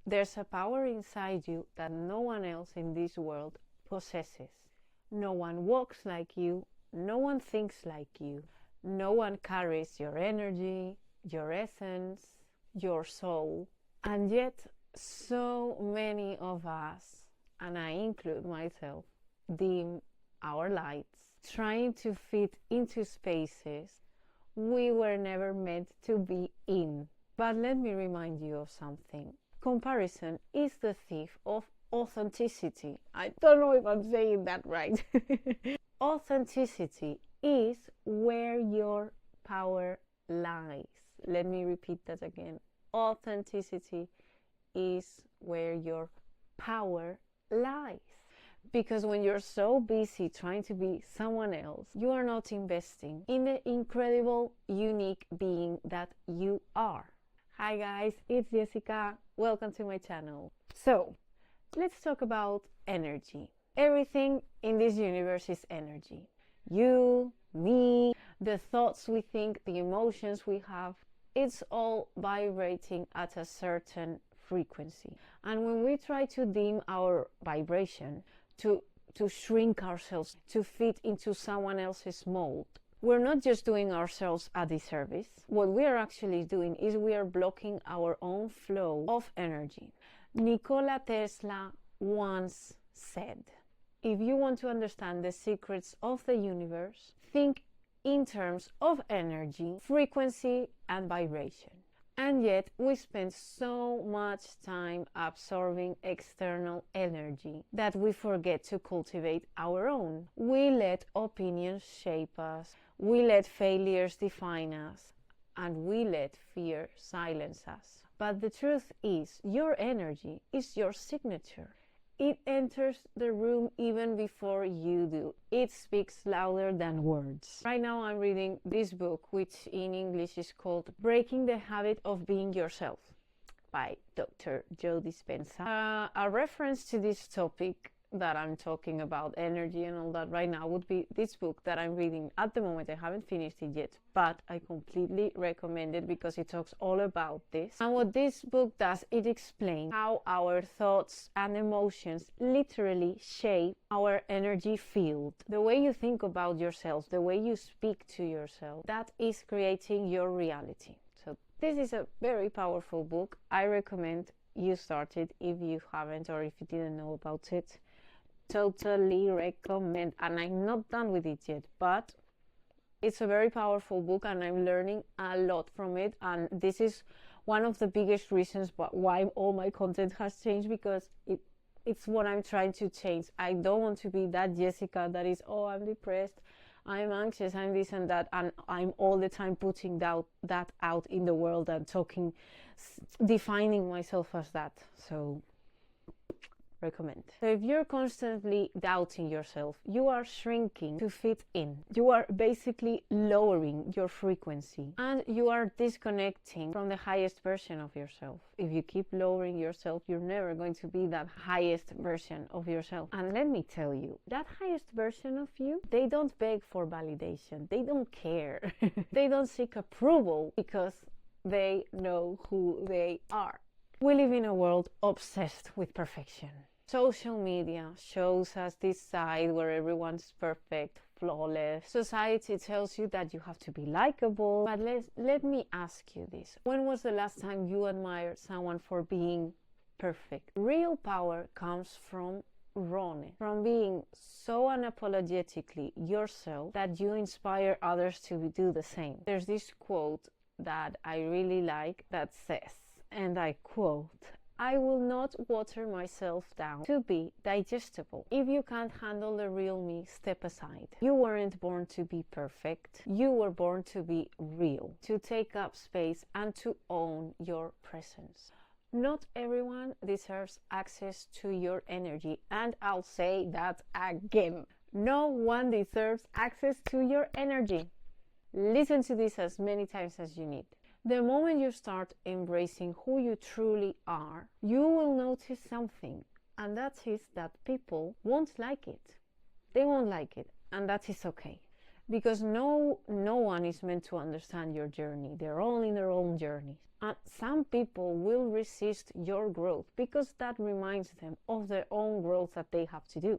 There's a power inside you that no one else in this world possesses. No one walks like you, no one thinks like you, no one carries your energy, your essence, your soul. And yet, so many of us, and I include myself, dim our lights, trying to fit into spaces we were never meant to be in. But let me remind you of something. Comparison is the thief of authenticity. I don't know if I'm saying that right. Authenticity is where your power lies. Let me repeat that again. Authenticity is where your power lies. Because when you're so busy trying to be someone else, you are not investing in the incredible, unique being that you are. Hi guys, it's Jessica. Welcome to my channel. So, let's talk about energy. Everything in this universe is energy. You, me, the thoughts we think, the emotions we have, it's all vibrating at a certain frequency. And when we try to dim our vibration, to shrink ourselves, to fit into someone else's mold, we're not just doing ourselves a disservice. What we are actually doing is we are blocking our own flow of energy. Nikola Tesla once said, if you want to understand the secrets of the universe, think in terms of energy, frequency, and vibration. And yet, we spend so much time absorbing external energy that we forget to cultivate our own. We let opinions shape us, we let failures define us, and we let fear silence us. But the truth is, your energy is your signature. It enters the room even before you do. It speaks louder than words. Right now I'm reading this book, which in English is called Breaking the Habit of Being Yourself by Dr. Joe Dispenza. A reference to this topic that I'm talking about, energy and all that right now, would be this book that I'm reading at the moment. I haven't finished it yet, but I completely recommend it because it talks all about this. And what this book does, it explains how our thoughts and emotions literally shape our energy field. The way you think about yourself, the way you speak to yourself, that is creating your reality. So this is a very powerful book. I recommend you start it if you haven't or if you didn't know about it. Totally recommend. And I'm not done with it yet, but it's a very powerful book and I'm learning a lot from it. And this is one of the biggest reasons why all my content has changed, because it's what I'm trying to change. I don't want to be that Jessica that is, oh, I'm depressed, I'm anxious, I'm this and that, and I'm all the time putting that out in the world and defining myself as that. So recommend. So if you're constantly doubting yourself, you are shrinking to fit in. You are basically lowering your frequency and you are disconnecting from the highest version of yourself. If you keep lowering yourself, you're never going to be that highest version of yourself. And let me tell you, that highest version of you, they don't beg for validation. They don't care. They don't seek approval because they know who they are. We live in a world obsessed with perfection. Social media shows us this side where everyone's perfect, flawless. Society tells you that you have to be likable. But let me ask you this. When was the last time you admired someone for being perfect? Real power comes from rawness, from being so unapologetically yourself that you inspire others to do the same. There's this quote that I really like that says, and I quote, I will not water myself down to be digestible. If you can't handle the real me, step aside. You weren't born to be perfect. You were born to be real, to take up space and to own your presence. Not everyone deserves access to your energy, and I'll say that again. No one deserves access to your energy. Listen to this as many times as you need. The moment you start embracing who you truly are, you will notice something, and that is that people won't like it. They won't like it, and that is okay. because no one is meant to understand your journey. They're all in their own journey. And some people will resist your growth because that reminds them of their own growth that they have to do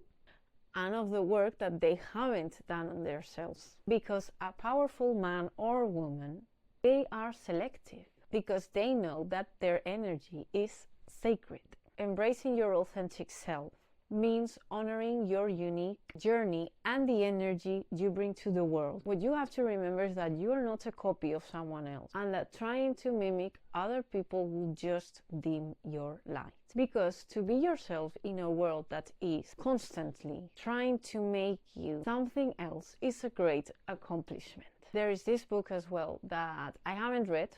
and of the work that they haven't done on themselves. Because a powerful man or woman, they are selective because they know that their energy is sacred. Embracing your authentic self means honoring your unique journey and the energy you bring to the world. What you have to remember is that you are not a copy of someone else, and that trying to mimic other people will just dim your light. Because to be yourself in a world that is constantly trying to make you something else is a great accomplishment. There is this book as well that I haven't read,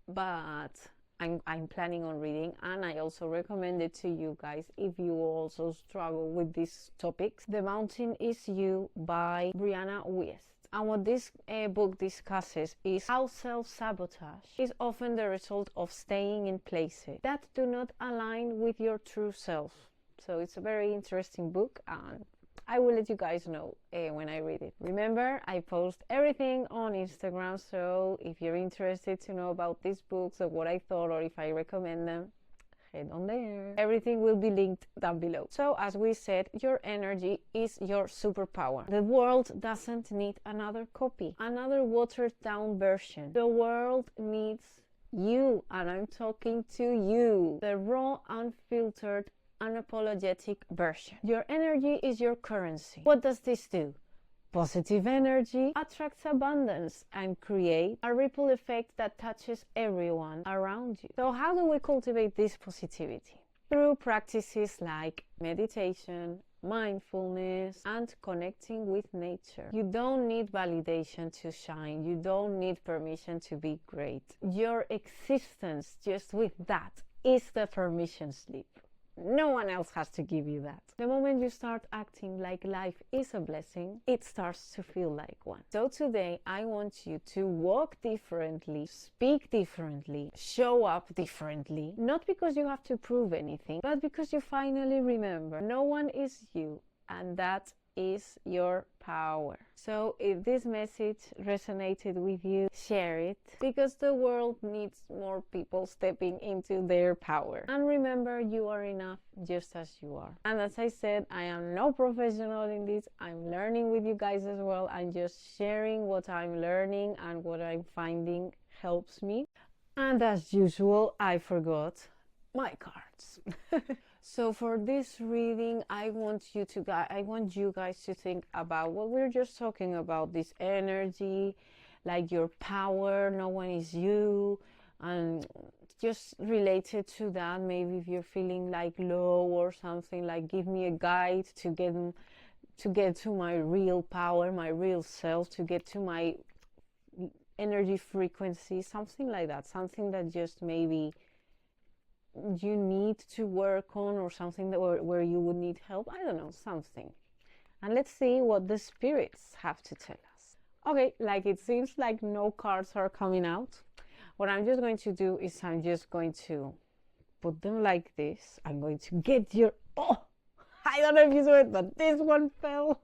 but I'm planning on reading, and I also recommend it to you guys if you also struggle with these topics. The Mountain Is You by Brianna Wiest. And what this book discusses is how self-sabotage is often the result of staying in places that do not align with your true self. So it's a very interesting book, and I will let you guys know when I read it. Remember, I post everything on Instagram, so if you're interested to know about these books or what I thought or if I recommend them, head on there. Everything will be linked down below. So as we said, your energy is your superpower. The world doesn't need another copy, another watered down version. The world needs you, and I'm talking to you. The raw, unfiltered, unapologetic version. Your energy is your currency. What does this do? Positive energy attracts abundance and creates a ripple effect that touches everyone around you. So how do we cultivate this positivity? Through practices like meditation, mindfulness, and connecting with nature. You don't need validation to shine. You don't need permission to be great. Your existence, just with that, is the permission slip. No one else has to give you that. The moment you start acting like life is a blessing, it starts to feel like one. So today, I want you to walk differently, speak differently, show up differently. Not because you have to prove anything, but because you finally remember no one is you, and that is your power. So if this message resonated with you, share it, because the world needs more people stepping into their power. And remember, you are enough just as you are. And as I said, I am no professional in this. I'm learning with you guys as well. I'm just sharing what I'm learning and what I'm finding helps me. And as usual, I forgot my cards. So for this reading, I want you guys to think about what we're just talking about, this energy, like your power, no one is you, and just related to that, maybe if you're feeling like low or something, like give me a guide to get to my real power, my real self, to get to my energy frequency, something like that, something that just maybe you need to work on, or something that where you would need help. I don't know, something. And let's see what the spirits have to tell us. Okay, like it seems like no cards are coming out. What I'm just going to do is I'm just going to put them like this. I'm going to get your, oh, I don't know if you saw it, but this one fell.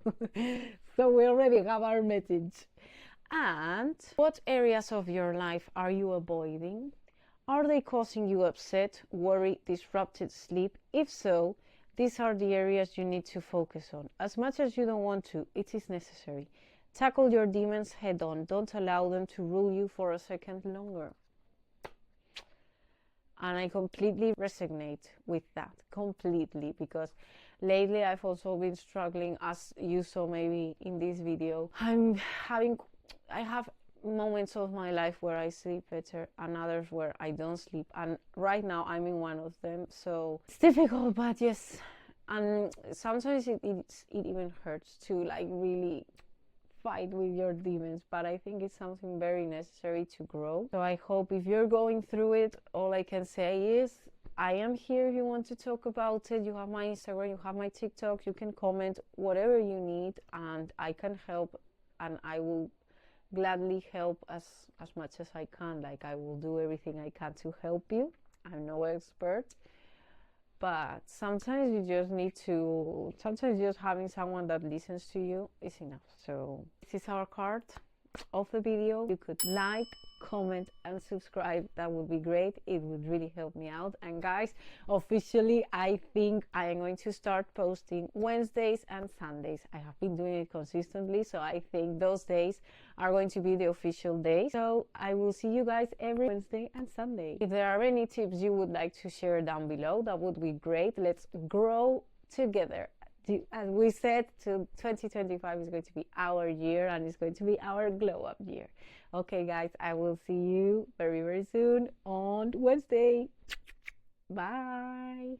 So we already have our message. And what areas of your life are you avoiding? Are they causing you upset, worry, disrupted sleep? If so, these are the areas you need to focus on. As much as you don't want to, it is necessary. Tackle your demons head on. Don't allow them to rule you for a second longer. And I completely resonate with that, completely, because lately I've also been struggling, as you saw maybe in this video. I have moments of my life where I sleep better and others where I don't sleep, and right now I'm in one of them, so it's difficult. But yes, and sometimes it even hurts to like really fight with your demons, but I think it's something very necessary to grow. So I hope if you're going through it, all I can say is I am here if you want to talk about it. You have my Instagram, you have my TikTok, you can comment whatever you need, and I can help, and I will gladly help as much as I can. Like, I will do everything I can to help you. I'm no expert, but sometimes you just need to, sometimes just having someone that listens to you is enough. So this is our card of the video. You could like, comment and subscribe. That would be great. It would really help me out. And guys, officially I think I am going to start posting Wednesdays and Sundays. I have been doing it consistently, so I think those days are going to be the official days. So I will see you guys every Wednesday and Sunday. If there are any tips you would like to share down below, that would be great. Let's grow together. As we said, 2025 is going to be our year, and it's going to be our glow up year. Okay guys, I will see you very soon on Wednesday. Bye.